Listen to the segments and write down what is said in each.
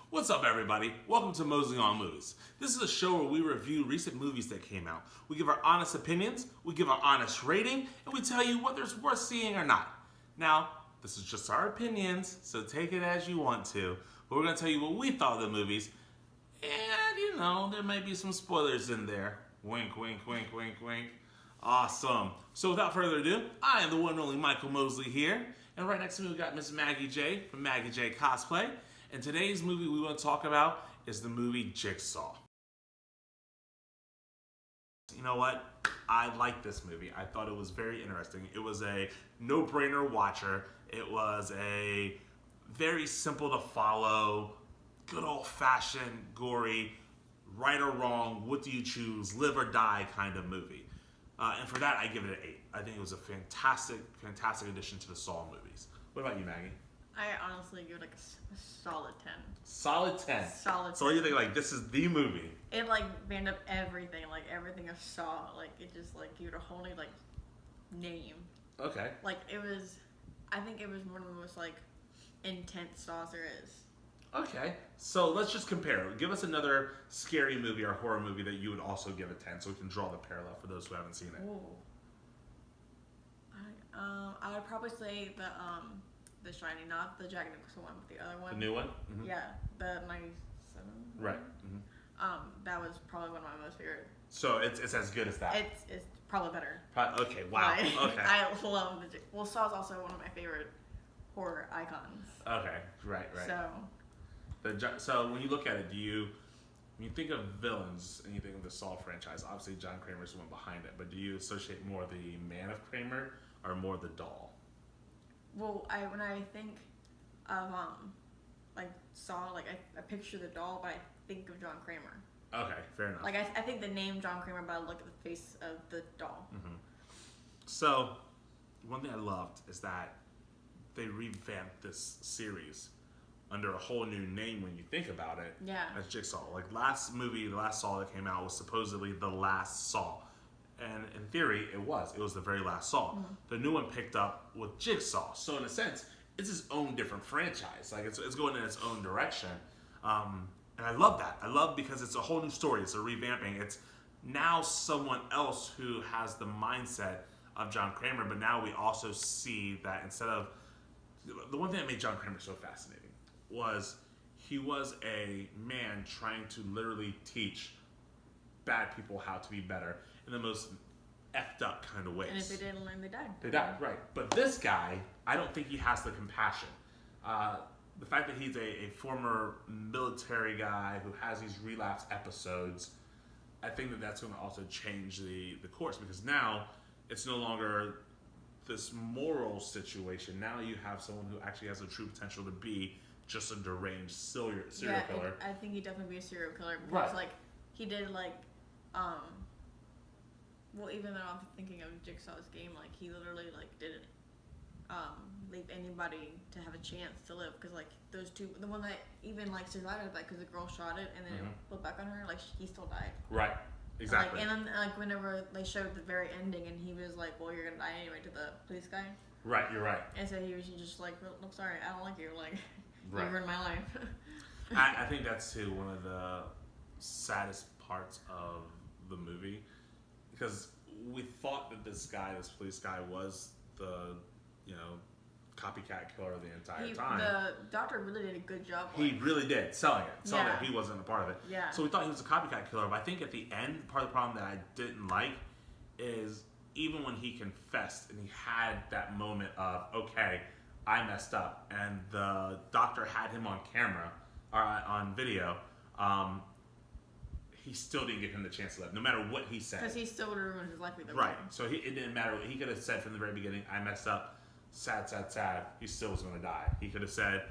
What's up, everybody? Welcome to Mosley on Movies. This is a show where we review recent movies that came out. We give our honest opinions, we give our honest rating, and we tell you whether it's worth seeing or not. Now, this is just our opinions, so take it as you want to. But we're going to tell you what we thought of the movies, and there might be some spoilers in there. Wink, wink, wink, wink, wink. Awesome. So without further ado, I am the one and only Michael Mosley here, and right next to me we got Miss Maggie J from Maggie J Cosplay. And today's movie we want to talk about is the movie Jigsaw. You know what? I liked this movie. I thought it was very interesting. It was a no-brainer watcher. It was a very simple to follow, good old-fashioned, gory, right or wrong, what do you choose, live or die kind of movie. And for that, I give it an 8. I think it was a fantastic, fantastic addition to the Saw movies. What about you, Maggie? I honestly give it like a solid 10. Solid 10. Solid 10. So you think like this is the movie? It like banned up everything of Saw. Like it just like gave it a whole new like name. Okay. Like it was, I think it was one of the most like intense Saws there is. Okay. So let's just compare. Give us another scary movie or horror movie that you would also give a 10, so we can draw the parallel for those who haven't seen it. Ooh. I would probably say the Shining, not the Jack Nicholson one, but the other one. The new one? Mm-hmm. Yeah, the 97. Right. Mm-hmm. That was probably one of my most favorite. So it's as good as that. It's probably better. Okay. Wow. Okay. I love the. Saw is also one of my favorite horror icons. Okay. Right. So when you look at it, when you think of villains and you think of the Saw franchise, obviously John Kramer's the one behind it, but do you associate more the Man of Kramer or more the doll? Well, when I think of like Saw, like I picture the doll, but I think of John Kramer. Okay, fair enough. Like I think the name John Kramer, but I look at the face of the doll. Mm-hmm. So one thing I loved is that they revamped this series under a whole new name when you think about it. Yeah. As Jigsaw. Like the last Saw that came out was supposedly the last Saw. And in theory, it was the very last Saw. Mm-hmm. The new one picked up with Jigsaw. So in a sense, it's its own different franchise. Like it's going in its own direction. And I love that. I love because it's a whole new story. It's a revamping. It's now someone else who has the mindset of John Kramer, but now we also see that instead of the one thing that made John Kramer so fascinating was he was a man trying to literally teach bad people how to be better in the most effed up kind of ways. And if they didn't learn, they died. They died, right. But this guy, I don't think he has the compassion. The fact that he's a former military guy who has these relapse episodes, I think that that's going to also change the course, because now it's no longer this moral situation. Now you have someone who actually has the true potential to be just a deranged serial killer. I think he'd definitely be a serial killer Right. because like he did like well, even though I'm thinking of Jigsaw's game, like he literally like didn't leave anybody to have a chance to live, because like those two, the one that even like survived it, like because the girl shot it and then it flipped back on her, like he still died. Right. Exactly. And then like whenever they showed the very ending and he was like, well, you're gonna die anyway, to the police guy. Right, you're right. And so he was just like, well, I'm sorry, I don't like you, like Right. you ruined my life. I think that's too one of the saddest parts of the movie, because we thought that this police guy was the copycat killer the entire time. The doctor really did a good job. He really did, selling that he wasn't a part of it. Yeah. So we thought he was a copycat killer, but I think at the end, part of the problem that I didn't like is even when he confessed and he had that moment of, okay, I messed up, and the doctor had him on camera, or on video, he still didn't give him the chance to live, no matter what he said. Because he still would have ruined his life either way. Right. So it didn't matter. He could have said from the very beginning, I messed up, sad, sad, sad. He still was going to die. He could have said,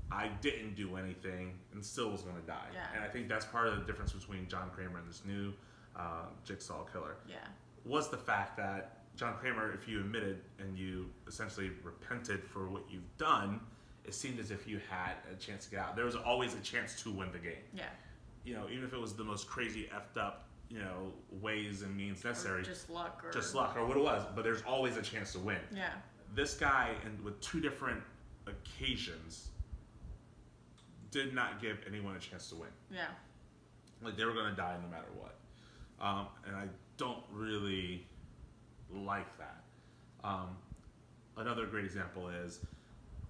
I didn't do anything, and still was going to die. Yeah. And I think that's part of the difference between John Kramer and this new Jigsaw killer. Yeah. Was the fact that John Kramer, if you admitted and you essentially repented for what you've done, it seemed as if you had a chance to get out. There was always a chance to win the game. Yeah. Even if it was the most crazy effed up, ways and means necessary. Or just luck or what it was, but there's always a chance to win. Yeah. This guy, and with two different occasions, did not give anyone a chance to win. Yeah. Like, they were going to die no matter what. And I don't really like that. Another great example is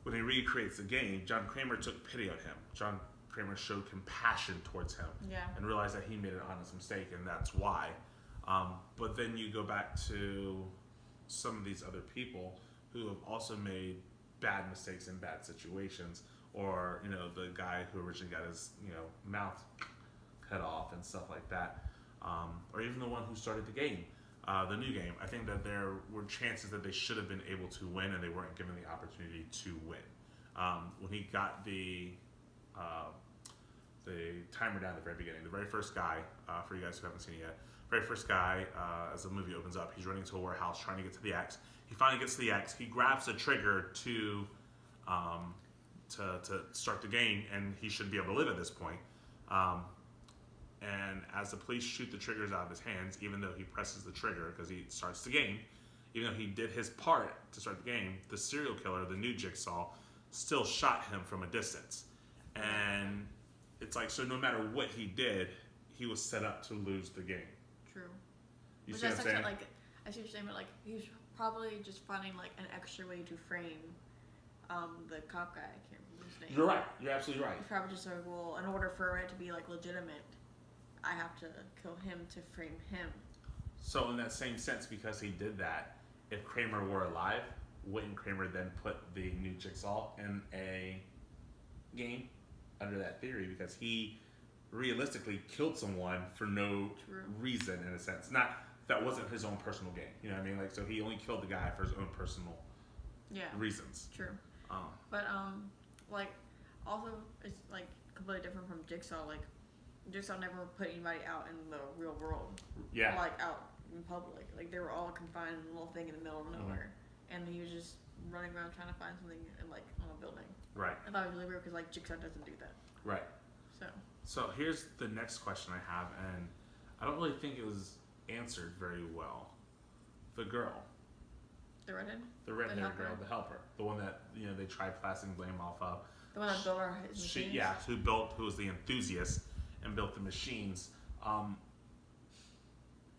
when he recreates the game, John Kramer took pity on him. John Kramer showed compassion towards him. Yeah. And realized that he made an honest mistake, and that's why. But then you go back to some of these other people who have also made bad mistakes in bad situations, or, you know, the guy who originally got his, you know, mouth cut off and stuff like that, or even the one who started the game, the new game. I think that there were chances that they should have been able to win, and they weren't given the opportunity to win. When he got the timer down at the very beginning, the very first guy, for you guys who haven't seen it yet, very first guy, as the movie opens up, he's running to a warehouse trying to get to the X. He finally gets to the X. He grabs the trigger to start the game, and he should be able to live at this point. And as the police shoot the triggers out of his hands, even though he presses the trigger because he starts the game, even though he did his part to start the game, the serial killer, the new Jigsaw, still shot him from a distance. And it's like, so no matter what he did, he was set up to lose the game. True. You Which see what I'm saying? like, I see what you're saying, but like, he was probably just finding like an extra way to frame the cop guy. I can't remember his name. You're right. You're absolutely right. He's probably just like, well, in order for it to be like legitimate, I have to kill him to frame him. So in that same sense, because he did that, if Kramer were alive, wouldn't Kramer then put the new Jigsaw in a game under that theory? Because he realistically killed someone for no reason, in a sense. Not, that wasn't his own personal gain. You know what I mean? Like, so he only killed the guy for his own personal reasons. True. But like, also it's like completely different from Jigsaw. Like, Jigsaw never put anybody out in the real world. Yeah. Like out in public. Like, they were all confined in a little thing in the middle of nowhere, and he was just running around trying to find something in, like, on a building. Right. I thought it was really weird because like Jigsaw doesn't do that. Right. So here's the next question I have, and I don't really think it was answered very well. The girl. The redhead? The red-haired girl, the helper. The one that, you know, they tried passing blame off of. The one that built his machines? Yeah, who was the enthusiast and built the machines.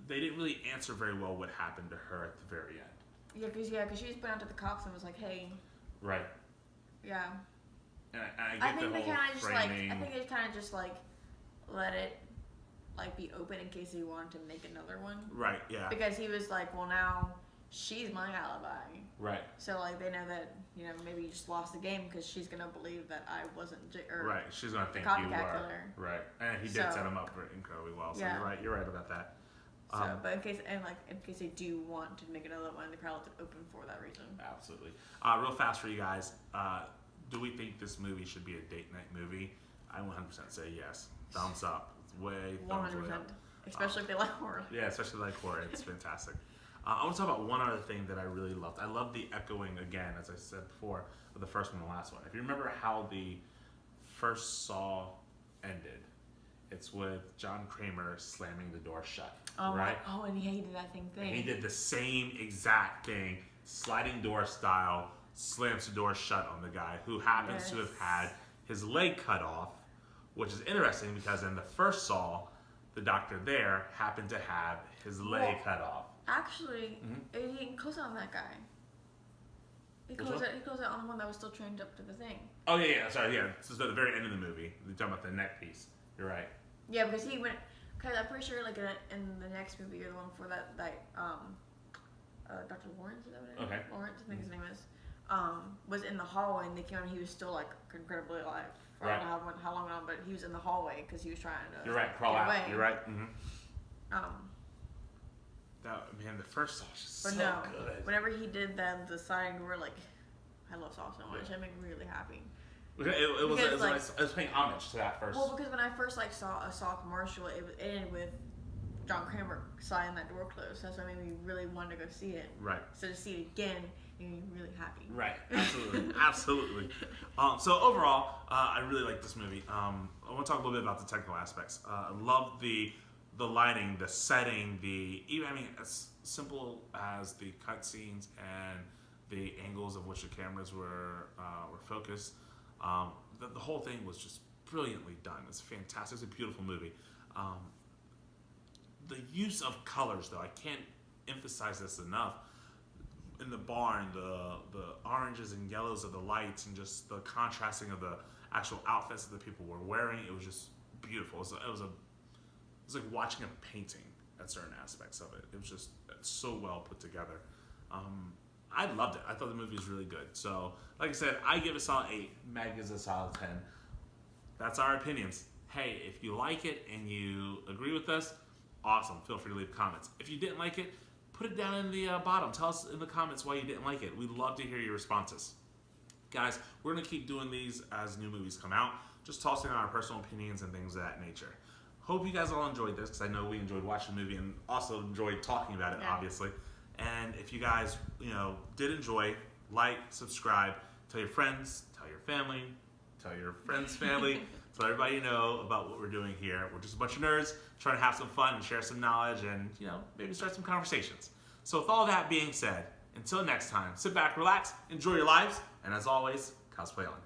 They didn't really answer very well what happened to her at the very end. Yeah, because she just went out to the cops and was like, hey. Right. Yeah. And I get think the they whole kind of just framing. like, I think they kind of just like let it like be open in case he wanted to make another one. Right, yeah. Because he was like, well, now she's my alibi. Right. So like they know that, you know, maybe you just lost the game because she's gonna believe that I wasn't right. She's gonna think you were. Killer. Right. And he did set him up for incredibly well. So you're right about that. So, but in case they do want to make another one, they probably left it open for that reason. Absolutely. Real fast for you guys. Do we think this movie should be a date night movie? I 100% say yes. Thumbs up. It's way thumbs 100%. way up. Especially if they like horror. Yeah, especially if they like horror. It's fantastic. I want to talk about one other thing that I really loved. I love the echoing, again, as I said before, of the first one and the last one. If you remember how the first Saw ended, it's with John Kramer slamming the door shut. Oh, right? Oh, and he did that same thing. And he did the same exact thing, sliding door style, slams the door shut on the guy who happens to have had his leg cut off, which is interesting because in the first Saw, the doctor there happened to have his leg cut off. Actually, he didn't close it on that guy. He closed it on the one that was still trained up to the thing. Oh, yeah. Sorry, yeah. This is at the very end of the movie. You're talking about the neck piece. You're right. Yeah, because he went... Because I'm pretty sure, like, in the next movie, or the one before that, Dr. Lawrence, is that what it is? Okay. Lawrence, I think his name is, was in the hallway, and they came out, and he was still, like, incredibly alive. I don't know how long on, but he was in the hallway, because he was trying to... You're right, crawl out. Away. You're right. The first Saw was just so good. Whenever he did that, the sliding door, like, I love Saw so much. It made me really happy. It was paying homage to that first. Well, because when I first saw a Saw commercial, it ended with John Kramer sliding that door closed. That's what made me really want to go see it. Right. So to see it again made me really happy. Right. Absolutely. Absolutely. So overall, I really like this movie. I want to talk a little bit about the technical aspects. I love the lighting, the setting, as simple as the cutscenes and the angles of which the cameras were focused. The whole thing was just brilliantly done. It's fantastic. It's a beautiful movie. The use of colors, though, I can't emphasize this enough. In the barn, the oranges and yellows of the lights, and just the contrasting of the actual outfits that the people were wearing, it was just beautiful. It was like watching a painting at certain aspects of it. It was just so well put together. I loved it. I thought the movie was really good. So, like I said, I give it a solid 8. Mag gives it a solid 10. That's our opinions. Hey, if you like it and you agree with us, awesome. Feel free to leave comments. If you didn't like it, put it down in the bottom. Tell us in the comments why you didn't like it. We'd love to hear your responses. Guys, we're going to keep doing these as new movies come out, just tossing our personal opinions and things of that nature. Hope you guys all enjoyed this, because I know we enjoyed watching the movie and also enjoyed talking about it, obviously. And if you guys, did enjoy, like, subscribe, tell your friends, tell your family, tell your friends' family, let everybody you know about what we're doing here. We're just a bunch of nerds trying to have some fun and share some knowledge and, maybe start some conversations. So with all that being said, until next time, sit back, relax, enjoy your lives, and as always, cosplay on.